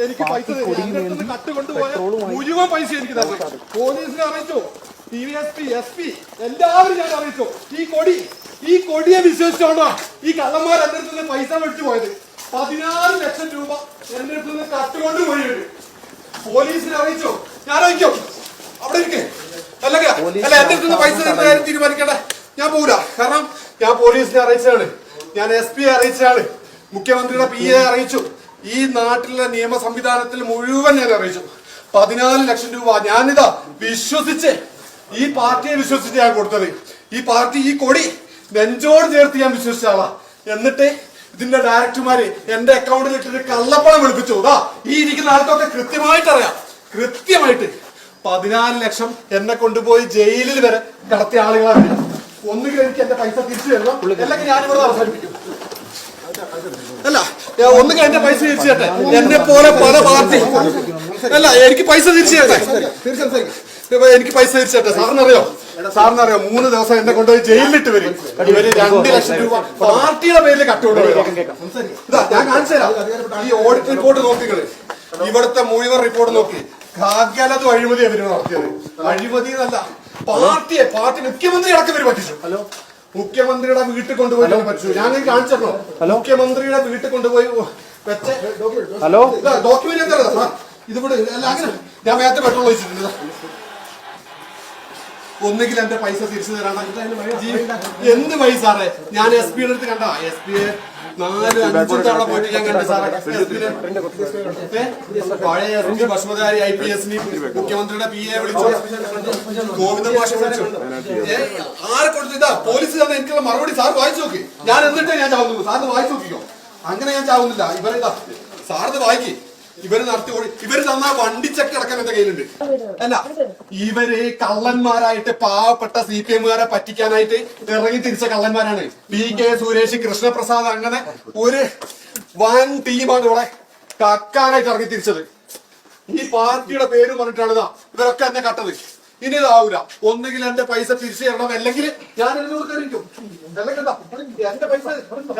എനിക്ക് പൈസ കട്ട് കൊണ്ടുപോയ മുഴുവൻ പൈസ എനിക്ക് തന്നു. പോലീസിനെ അറിയിച്ചു, DSP, SP എല്ലാവരും ഞാൻ അറിയിച്ചു. ഈ കൊടിയെ വിശ്വസിച്ചോണ്ടോ ഈ കള്ളന്മാർ എന്റെ അടുത്ത് നിന്ന് പൈസ മേടിച്ചു പോയത്. 16 ലക്ഷം രൂപ എന്റെ അടുത്ത് നിന്ന് കട്ട് കൊണ്ടുപോയി. പോലീസിനെ അറിയിച്ചു, ഞാൻ അറിയിക്കും. അവിടെ ഇരിക്കേ അല്ല എന്റെ അടുത്ത് നിന്ന് പൈസ തീരുമാനിക്കട്ടെ. ഞാൻ പോകൂല. കാരണം ഞാൻ പോലീസിനെ അറിയിച്ചതാണ്, ഞാൻ SP അറിയിച്ചതാണ്, മുഖ്യമന്ത്രിയുടെ PA അറിയിച്ചു, ഈ നാട്ടിലെ നിയമ സംവിധാനത്തിൽ മുഴുവൻ ഞാൻ അറിയിച്ചു. 14 ലക്ഷം രൂപ ഞാനിതാ വിശ്വസിച്ച് ഈ പാർട്ടിയെ വിശ്വസിച്ച് ഞാൻ കൊടുത്തത്. ഈ പാർട്ടി ഈ കൊടി നെഞ്ചോട് ചേർത്ത് ഞാൻ വിശ്വസിച്ച ആളാ. എന്നിട്ട് ഇതിന്റെ ഡയറക്ടർമാര് എന്റെ അക്കൗണ്ടിൽ ഇട്ടിട്ട് കള്ളപ്പണം വെളുപ്പിച്ചു. ഈ ഇരിക്കുന്ന ആൾക്കൊക്കെ കൃത്യമായിട്ട് അറിയാം. കൃത്യമായിട്ട് 14 ലക്ഷം എന്നെ കൊണ്ടുപോയി ജയിലിൽ വരെ കടത്തിയ ആളുകളാണ്. ഒന്നുകിൽ എനിക്ക് എന്റെ പൈസ തിരിച്ചു തരണം, അല്ലെങ്കിൽ ഞാനിവിടെ അവസാനിപ്പിക്കും. അല്ല, ഒന്നുകിൽ എന്റെ പൈസ തിരിച്ചു തരട്ടെ. എന്നെ പോലെ പല പാർട്ടി അല്ല, എനിക്ക് പൈസ തിരിച്ചു തരട്ടെ. എനിക്ക് പൈസ തിരിച്ചു തരട്ടെ. സാറിനറിയോ 3 ദിവസം എന്നെ കൊണ്ടുപോയി ജയിലിലിട്ട് വരും. ഇവര് 2 ലക്ഷം രൂപ പാർട്ടിയുടെ പേരിൽ കട്ടുകൊണ്ടുപോയി. ഞാൻ കാണിച്ചു തരാം. ഈ ഓഡിറ്റ് റിപ്പോർട്ട് നോക്കിക്കള്, ഇവിടുത്തെ മുഴുവൻ റിപ്പോർട്ട് നോക്കി. കാഗ്യാലത് അഴിമതി അവര് നടത്തിയത്. അഴിമതി എന്നല്ല, പാർട്ടി മുഖ്യമന്ത്രി അടക്കം ഇവര് പറ്റിച്ചു. മുഖ്യമന്ത്രിയുടെ വീട്ടിൽ കൊണ്ടുപോയി പറ്റിച്ചു. ഞാൻ കാണിച്ചോ, മുഖ്യമന്ത്രിയുടെ വീട്ടിൽ കൊണ്ടുപോയി വെച്ച ഡോക്യുമെന്റ് എന്താ ഇതിവിടെ അല്ല. അങ്ങനെ ഞാൻ നേരത്തെ പെട്രോൾ ഒഴിച്ചിട്ടുണ്ട്. ഒന്നുകിൽ എന്റെ പൈസ തിരിച്ചു തരാണ്. എന്ത് പൈസ സാറേ? ഞാൻ SP അടുത്ത് കണ്ട SP 4-5 തവണ പോയിട്ട് ഞാൻ കണ്ടു സാറേ. പഴയ SP ഭസ്മധാരി IPS മുഖ്യമന്ത്രിയുടെ PA വിളിച്ചു, ഗോവിന്ദൻ മാഷെ വിളിച്ചു. ആരെ കൊടുത്തിതാ പോലീസ് തന്നെ എനിക്കുള്ള മറുപടി സാർ വായിച്ചു നോക്കി. ഞാൻ എന്നിട്ടേ ഞാൻ ചാവുന്നു. സാറിന് വായിച്ചു നോക്കിക്കോ. അങ്ങനെ ഞാൻ ചാവുന്നില്ല. ഇവരിതാ സാറിന് വായിക്കി. ഇവര് നടത്തി ഇവര് തന്ന വണ്ടിച്ചക്ക് അടക്കം എന്റെ കയ്യിലുണ്ട്. അല്ല, ഇവര് കള്ളന്മാരായിട്ട് പാവപ്പെട്ട CPM-കാരെ പറ്റിക്കാനായിട്ട് ഇറങ്ങി തിരിച്ച കള്ളന്മാരാണ്. PK സുരേഷ്, കൃഷ്ണപ്രസാദ്, അങ്ങനെ ഒരു വൻ ടീമാണ് ഇവിടെ കക്കാനായിട്ട് ഇറങ്ങി തിരിച്ചത്. ഈ പാർട്ടിയുടെ പേര് പറഞ്ഞിട്ടാണ് ഇവരൊക്കെ എന്നെ കട്ടത്. ഇനി ഇതാവൂല. ഒന്നുകിൽ എന്റെ പൈസ തിരിച്ചു തരണം, അല്ലെങ്കിൽ ഞാൻ എഴുതിക്കും.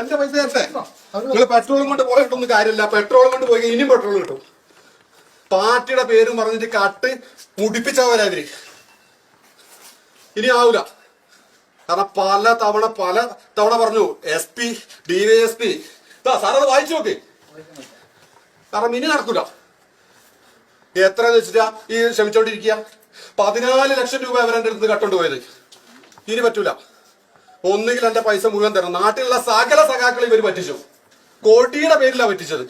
എന്റെ പൈസ തരട്ടെ. നിങ്ങൾ പെട്രോളും കൊണ്ട് പോയിട്ടൊന്നും കാര്യമില്ല. പെട്രോളും കൊണ്ട് പോയി ഇനിയും പെട്രോൾ കിട്ടും. പാർട്ടിയുടെ പേരും പറഞ്ഞിട്ട് കട്ട് മുടിപ്പിച്ചവരാ. ഇനി ആവൂല. കാരണം പല തവണ പറഞ്ഞു SP, DYSP. സാറത് വായിച്ചു നോക്ക്. കാരണം ഇനി നടക്കൂല. എത്രയെന്ന് വെച്ചിട്ടാ ഈ ശ്രമിച്ചോണ്ടിരിക്കുക. 14 ലക്ഷം രൂപ അവരെന്റെ അടുത്ത് കട്ടുകൊണ്ട് പോയത്. ഇനി പറ്റൂല. ഒന്നുകിൽ എന്റെ പൈസ മുഴുവൻ തരണം. നാട്ടിലുള്ള സകല സഖാക്കളെ ഇവര് പറ്റിച്ചു. കോടിയുടെ പേരിലാണ് പറ്റിച്ചത്.